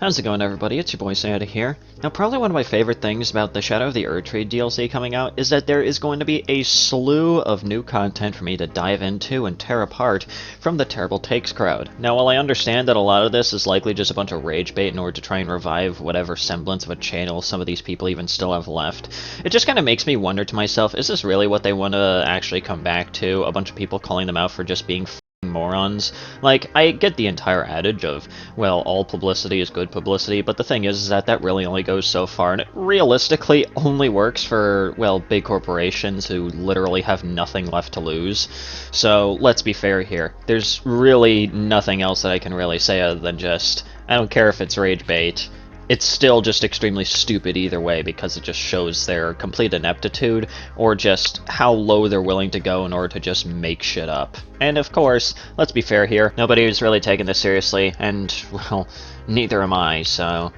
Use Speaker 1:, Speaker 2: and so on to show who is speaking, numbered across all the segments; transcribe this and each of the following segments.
Speaker 1: How's it going, everybody? It's your boy Shadow here. Now, probably one of my favorite things about the Shadow of the Erdtree DLC coming out is that there is going to be a slew of new content for me to dive into and tear apart from the Terrible Takes crowd. Now, while I understand that a lot of this is likely just a bunch of rage bait in order to try and revive whatever semblance of a channel some of these people even still have left, it just kind of makes me wonder to myself, is this really what they want to actually come back to? A bunch of people calling them out for just being morons. Like, I get the entire adage of, well, all publicity is good publicity, but the thing is that that really only goes so far, and it realistically only works for, well, big corporations who literally have nothing left to lose. So, let's be fair here. There's really nothing else that I can really say other than just, I don't care if it's rage bait. It's still just extremely stupid either way, because it just shows their complete ineptitude, or just how low they're willing to go in order to just make shit up. And of course, let's be fair here, nobody is really taking this seriously, and, well, neither am I, so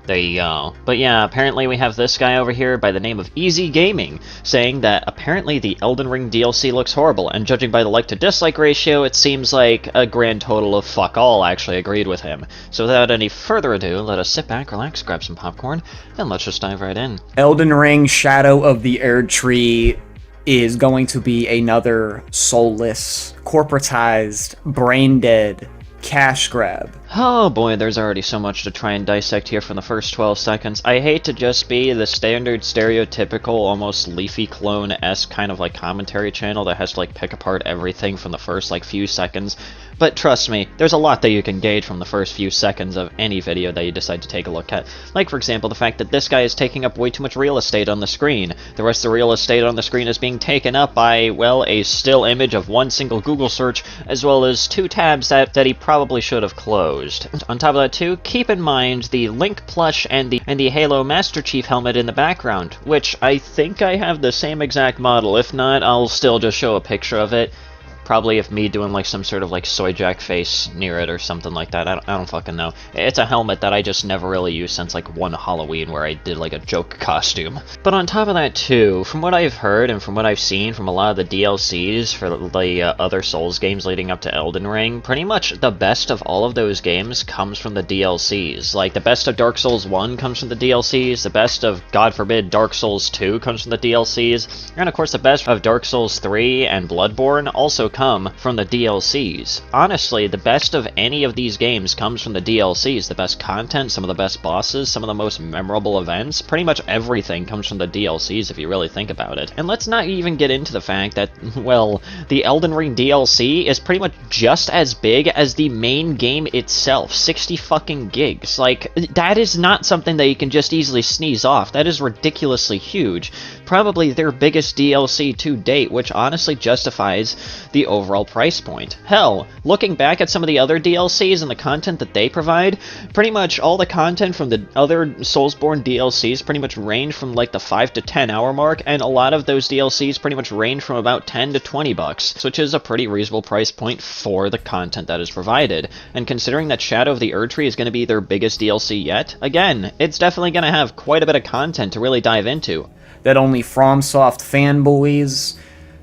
Speaker 1: there you go. But yeah, apparently we have this guy over here by the name of EZGaming, saying that apparently the Elden Ring DLC looks horrible, and judging by the like to dislike ratio, it seems like a grand total of fuck all actually agreed with him. So without any further ado, let us sit back, relax, grab some popcorn, and let's just dive right in.
Speaker 2: Elden Ring Shadow of the Erdtree is going to be another soulless, corporatized, brain-dead cash grab.
Speaker 1: Oh boy, there's already so much to try and dissect here from the first 12 seconds. I hate to just be the standard, stereotypical, almost Leafy Clone-esque kind of like commentary channel that has to like pick apart everything from the first like few seconds, but trust me, there's a lot that you can gauge from the first few seconds of any video that you decide to take a look at. Like, for example, the fact that this guy is taking up way too much real estate on the screen. The rest of the real estate on the screen is being taken up by, well, a still image of one single Google search, as well as two tabs that he probably should have closed. On top of that too, keep in mind the Link plush and the Halo Master Chief helmet in the background, which I think I have the same exact model. If not, I'll still just show a picture of it. Probably of me doing like some sort of like soy jack face near it or something like that. I don't fucking know. It's a helmet that I just never really used since like one Halloween where I did like a joke costume. But on top of that too, from what I've heard and from what I've seen from a lot of the DLCs for the other Souls games leading up to Elden Ring, pretty much the best of all of those games comes from the DLCs. Like, the best of Dark Souls 1 comes from the DLCs, the best of, God forbid, Dark Souls 2 comes from the DLCs, and of course the best of Dark Souls 3 and Bloodborne also come from the DLCs. Honestly, the best of any of these games comes from the DLCs. The best content, some of the best bosses, some of the most memorable events, pretty much everything comes from the DLCs if you really think about it. And let's not even get into the fact that, well, the Elden Ring DLC is pretty much just as big as the main game itself. 60 fucking gigs. Like, that is not something that you can just easily sneeze off. That is ridiculously huge. Probably their biggest DLC to date, which honestly justifies the overall price point. Hell, looking back at some of the other DLCs and the content that they provide, pretty much all the content from the other Soulsborne DLCs pretty much range from like the 5 to 10 hour mark, and a lot of those DLCs pretty much range from about 10 to 20 bucks, which is a pretty reasonable price point for the content that is provided. And considering that Shadow of the Erdtree is going to be their biggest DLC yet, again, it's definitely going to have quite a bit of content to really dive into.
Speaker 2: That only FromSoft fanboys,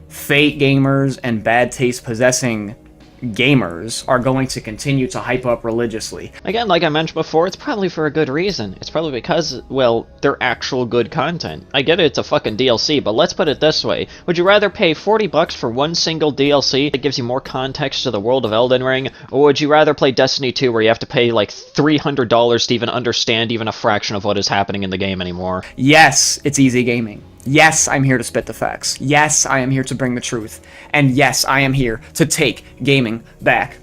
Speaker 2: Fate gamers, and bad taste possessing gamers are going to continue to hype up religiously.
Speaker 1: Again, like I mentioned before, it's probably for a good reason. It's probably because, well, they're actual good content. I get it, it's a fucking DLC, but let's put it this way. Would you rather pay 40 bucks for one single DLC that gives you more context to the world of Elden Ring, or would you rather play Destiny 2 where you have to pay like $300 to even understand even a fraction of what is happening in the game anymore?
Speaker 2: Yes, it's EZGaming. Yes, I'm here to spit the facts. Yes, I am here to bring the truth. And yes, I am here to take gaming back.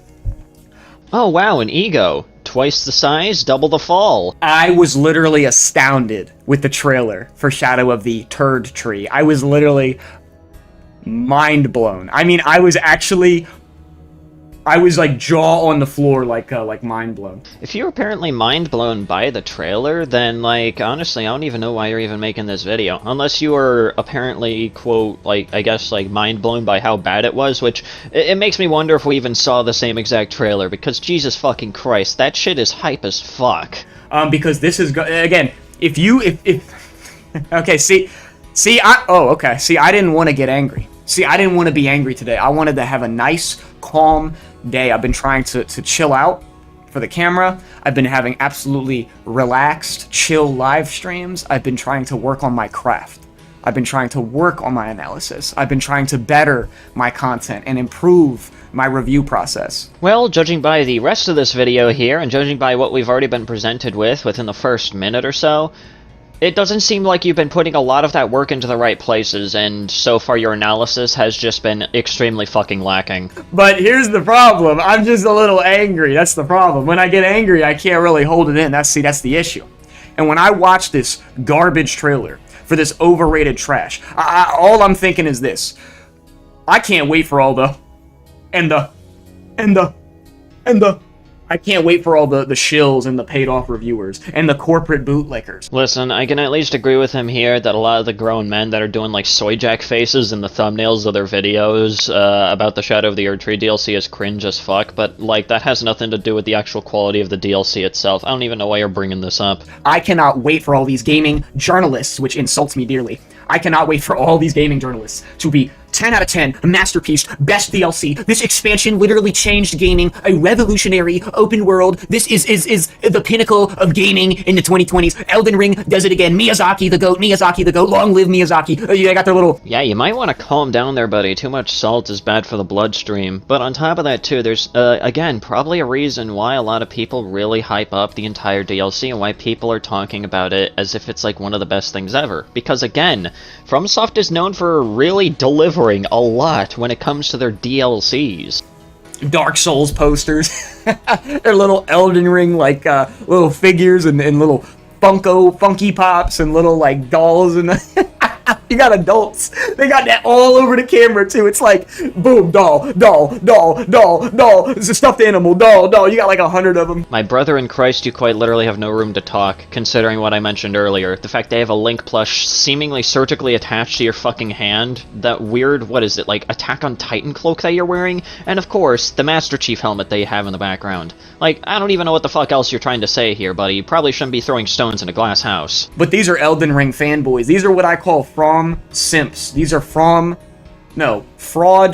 Speaker 1: Oh wow, an ego. Twice the size, double the fall.
Speaker 2: I was literally astounded with the trailer for Shadow of the Erdtree. I was literally mind blown. I mean, I was like jaw on the floor, like mind blown.
Speaker 1: If you're apparently mind blown by the trailer, then like honestly, I don't even know why you're even making this video. Unless you were apparently, quote, like I guess like mind blown by how bad it was, which it makes me wonder if we even saw the same exact trailer, because Jesus fucking Christ, that shit is hype as fuck.
Speaker 2: Because this is again, okay, see, I didn't want to get angry. See, I didn't want to be angry today. I wanted to have a nice, calm day. I've been trying to chill out for the camera. I've been having absolutely relaxed, chill live streams. I've been trying to work on my craft. I've been trying to work on my analysis. I've been trying to better my content and improve my review process.
Speaker 1: Well, judging by the rest of this video here, and judging by what we've already been presented with within the first minute or so, it doesn't seem like you've been putting a lot of that work into the right places, and so far your analysis has just been extremely fucking lacking.
Speaker 2: But here's the problem. I'm just a little angry. That's the problem. When I get angry, I can't really hold it in. That's the issue. And when I watch this garbage trailer for this overrated trash, all I'm thinking is this. I can't wait for all the I can't wait for all the shills and the paid-off reviewers and the corporate bootlickers.
Speaker 1: Listen, I can at least agree with him here that a lot of the grown men that are doing, like, soy jack faces in the thumbnails of their videos about the Shadow of the Erdtree DLC is cringe as fuck, but, like, that has nothing to do with the actual quality of the DLC itself. I don't even know why you're bringing this up.
Speaker 2: I cannot wait for all these gaming journalists, which insults me dearly. I cannot wait for all these gaming journalists to be 10 out of 10, masterpiece, best DLC. This expansion literally changed gaming, a revolutionary open world. This is the pinnacle of gaming in the 2020s. Elden Ring does it again. Miyazaki the GOAT, long live Miyazaki. They got their little...
Speaker 1: Yeah, you might want to calm down there, buddy. Too much salt is bad for the bloodstream. But on top of that, too, there's, again, probably a reason why a lot of people really hype up the entire DLC and why people are talking about it as if it's, like, one of the best things ever. Because, again, FromSoft is known for really delivering a lot when it comes to their DLCs.
Speaker 2: Dark Souls posters. Their little Elden Ring, like, little figures and little Funky Pops and little, like, dolls and... You got adults. They got that all over the camera, too. It's like, boom, doll. It's a stuffed animal, doll. You got like 100 of them.
Speaker 1: My brother in Christ, you quite literally have no room to talk, considering what I mentioned earlier. The fact they have a Link plush seemingly surgically attached to your fucking hand. That weird, what is it, like, Attack on Titan cloak that you're wearing? And of course, the Master Chief helmet they have in the background. Like, I don't even know what the fuck else you're trying to say here, buddy. You probably shouldn't be throwing stones in a glass house.
Speaker 2: But these are Elden Ring fanboys. These are what I call from simps. These are fraud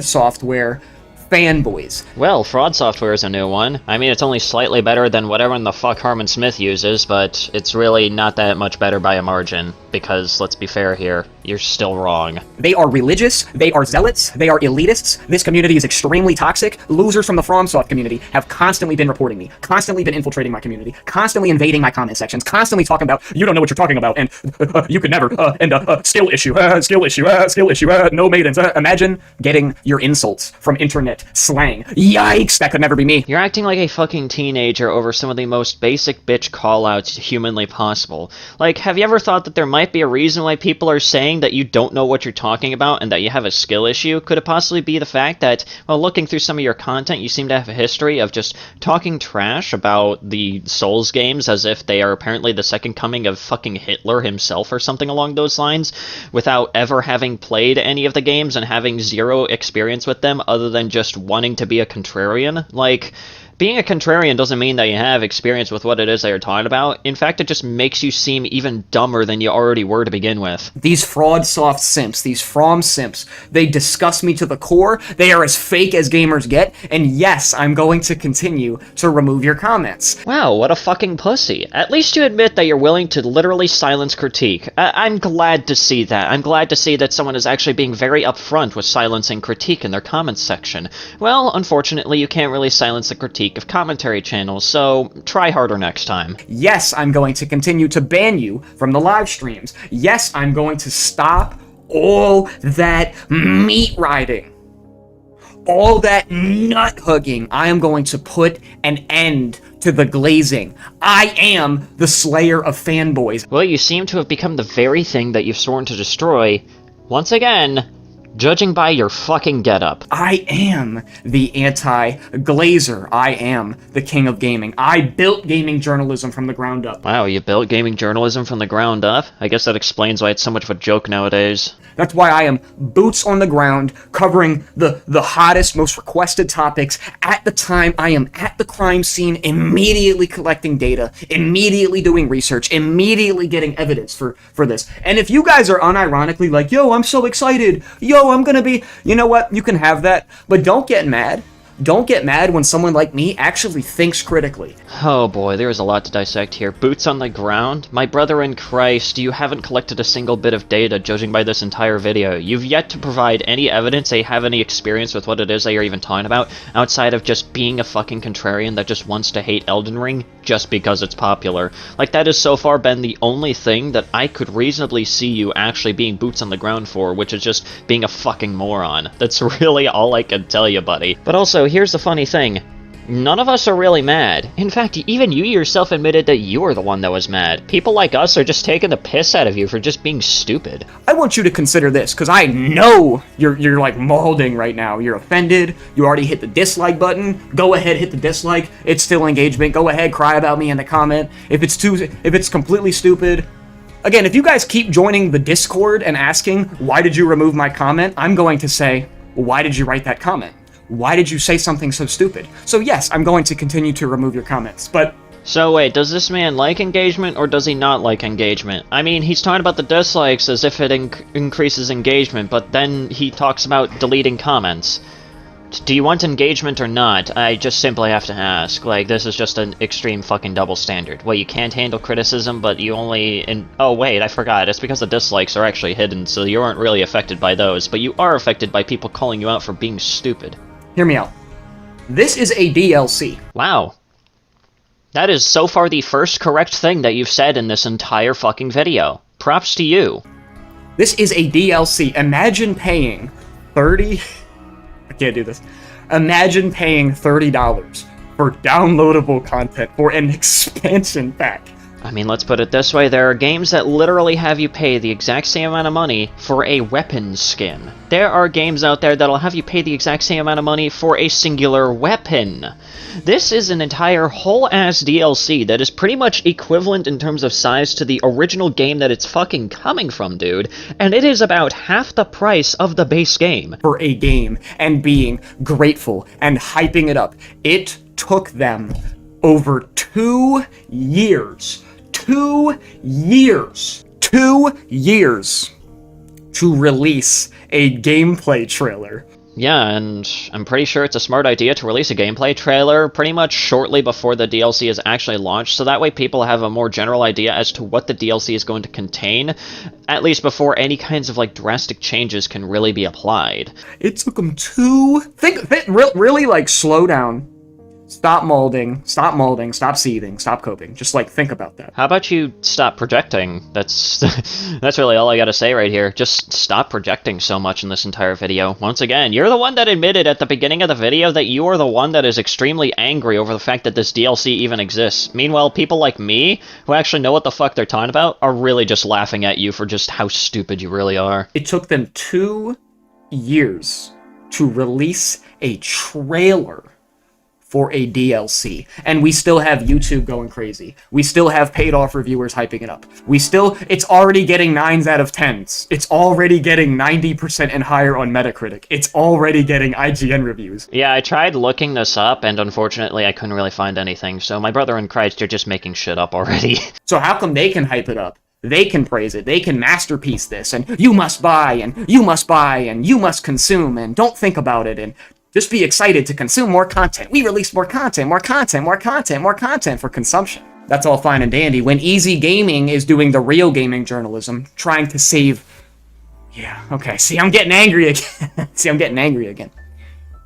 Speaker 2: software fanboys.
Speaker 1: Well, fraud software is a new one. I mean, it's only slightly better than whatever in the fuck Harmon Smith uses, but it's really not that much better by a margin, because, let's be fair here, you're still wrong.
Speaker 2: They are religious, they are zealots, they are elitists, this community is extremely toxic. Losers from the FromSoft community have constantly been reporting me, constantly been infiltrating my community, constantly invading my comment sections, constantly talking about, you don't know what you're talking about, and you could never, skill issue, no maidens. Imagine getting your insults from internet slang. Yikes, that could never be me.
Speaker 1: You're acting like a fucking teenager over some of the most basic bitch callouts humanly possible. Like, have you ever thought that there might be a reason why people are saying that you don't know what you're talking about and that you have a skill issue? Could it possibly be the fact that, well, looking through some of your content, you seem to have a history of just talking trash about the Souls games as if they are apparently the second coming of fucking Hitler himself or something along those lines, without ever having played any of the games and having zero experience with them other than just wanting to be a contrarian? Like, being a contrarian doesn't mean that you have experience with what it is that you're talking about. In fact, it just makes you seem even dumber than you already were to begin with.
Speaker 2: These FraudSoft simps, these From simps, they disgust me to the core. They are as fake as gamers get. And yes, I'm going to continue to remove your comments.
Speaker 1: Wow, what a fucking pussy. At least you admit that you're willing to literally silence critique. I'm glad to see that. I'm glad to see that someone is actually being very upfront with silencing critique in their comments section. Well, unfortunately, you can't really silence the critique of commentary channels, so try harder next time.
Speaker 2: Yes, I'm going to continue to ban you from the live streams. Yes, I'm going to stop all that meat riding. All that nut hugging. I am going to put an end to the glazing. I am the slayer of fanboys.
Speaker 1: Well, you seem to have become the very thing that you've sworn to destroy. Once again, judging by your fucking getup.
Speaker 2: I am the anti-glazer. I am the king of gaming. I built gaming journalism from the ground up.
Speaker 1: Wow, you built gaming journalism from the ground up? I guess that explains why it's so much of a joke nowadays.
Speaker 2: That's why I am boots on the ground, covering the hottest, most requested topics. At the time, I am at the crime scene, immediately collecting data, immediately doing research, immediately getting evidence for this. And if you guys are unironically like, yo, I'm so excited, yo, I'm gonna be, you know what, you can have that, but don't get mad. Don't get mad when someone like me actually thinks critically.
Speaker 1: Oh boy, there is a lot to dissect here. Boots on the ground? My brother in Christ, you haven't collected a single bit of data judging by this entire video. You've yet to provide any evidence they have any experience with what it is that you're even talking about, outside of just being a fucking contrarian that just wants to hate Elden Ring just because it's popular. Like, that has so far been the only thing that I could reasonably see you actually being boots on the ground for, which is just being a fucking moron. That's really all I can tell you, buddy. But also, here's the funny thing. None of us are really mad. In fact, even you yourself admitted that you were the one that was mad. People like us are just taking the piss out of you for just being stupid.
Speaker 2: I want you to consider this, because I know you're like molding right now. You're offended. You already hit the dislike button. Go ahead, hit the dislike. It's still engagement. Go ahead, cry about me in the comment. If it's completely stupid. Again, if you guys keep joining the Discord and asking, why did you remove my comment? I'm going to say, well, why did you write that comment? Why did you say something so stupid? So yes, I'm going to continue to remove your comments, but...
Speaker 1: So wait, does this man like engagement, or does he not like engagement? I mean, he's talking about the dislikes as if it increases engagement, but then he talks about deleting comments. Do you want engagement or not? I just simply have to ask. Like, this is just an extreme fucking double standard. Well, you can't handle criticism, but you only... Oh, wait, I forgot. It's because the dislikes are actually hidden, so you aren't really affected by those, but you are affected by people calling you out for being stupid.
Speaker 2: Hear me out. This is a DLC.
Speaker 1: Wow. That is so far the first correct thing that you've said in this entire fucking video. Props to you.
Speaker 2: This is a DLC. Imagine paying 30... I can't do this. Imagine paying $30 for downloadable content for an expansion pack.
Speaker 1: I mean, let's put it this way, there are games that literally have you pay the exact same amount of money for a weapon skin. There are games out there that'll have you pay the exact same amount of money for a singular weapon. This is an entire whole-ass DLC that is pretty much equivalent in terms of size to the original game that it's fucking coming from, dude, and it is about half the price of the base game.
Speaker 2: For a game, and being grateful, and hyping it up. It took them over 2 years. 2 years. 2 years to release a gameplay trailer.
Speaker 1: Yeah, and I'm pretty sure it's a smart idea to release a gameplay trailer pretty much shortly before the DLC is actually launched, so that way people have a more general idea as to what the DLC is going to contain, at least before any kinds of, like, drastic changes can really be applied.
Speaker 2: It took them really, like, slow down. Stop molding, stop seething, stop coping. Just, like, think about that.
Speaker 1: How about you stop projecting? That's that's really all I gotta say right here. Just stop projecting so much in this entire video. Once again, you're the one that admitted at the beginning of the video that you are the one that is extremely angry over the fact that this DLC even exists. Meanwhile, people like me, who actually know what the fuck they're talking about, are really just laughing at you for just how stupid you really are.
Speaker 2: It took them 2 years to release a trailer for a DLC, and we still have YouTube going crazy. We still have paid off reviewers hyping it up. It's already getting 9s out of 10s. It's already getting 90% and higher on Metacritic. It's already getting IGN reviews.
Speaker 1: Yeah, I tried looking this up, and unfortunately I couldn't really find anything, so my brother in Christ, you're just making shit up already.
Speaker 2: So how come they can hype it up? They can praise it, they can masterpiece this, and you must buy, and you must buy, and you must consume, and don't think about it, and just be excited to consume more content. We release more content, more content, more content, more content for consumption. That's all fine and dandy when EZGaming is doing the real gaming journalism, trying to save... Yeah, okay, see, I'm getting angry again.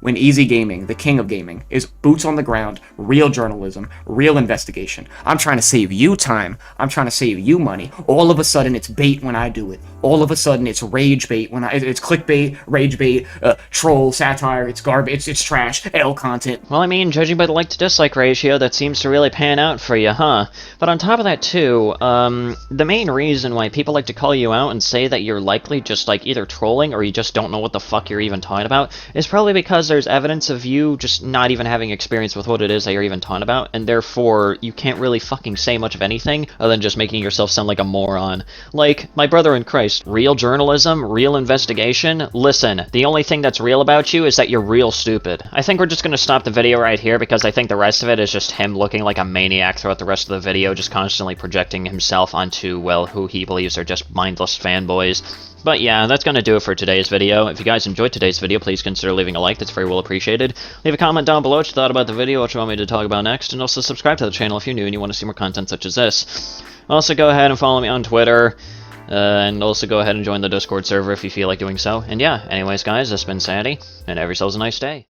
Speaker 2: When EZGaming, the king of gaming, is boots on the ground, real journalism, real investigation. I'm trying to save you time. I'm trying to save you money. All of a sudden, it's bait when I do it. All of a sudden, it's rage bait when it's clickbait, rage bait, troll, satire, it's garbage, it's trash, L content.
Speaker 1: Well, I mean, judging by the like to dislike ratio, that seems to really pan out for you, huh? But on top of that, too, the main reason why people like to call you out and say that you're likely just, like, either trolling or you just don't know what the fuck you're even talking about is probably because there's evidence of you just not even having experience with what it is that you're even talking about, and therefore you can't really fucking say much of anything other than just making yourself sound like a moron. Like, my brother in Christ, real journalism, real investigation, listen, the only thing that's real about you is that you're real stupid. I think we're just gonna stop the video right here because I think the rest of it is just him looking like a maniac throughout the rest of the video, just constantly projecting himself onto, well, who he believes are just mindless fanboys. But yeah, that's gonna do it for today's video. If you guys enjoyed today's video, please consider leaving a like. That's very well appreciated. Leave a comment down below what you thought about the video, what you want me to talk about next, and also subscribe to the channel if you're new and you want to see more content such as this. Also, go ahead and follow me on Twitter, and also go ahead and join the Discord server if you feel like doing so. And yeah, anyways guys, this has been Sandy, and have yourselves a nice day.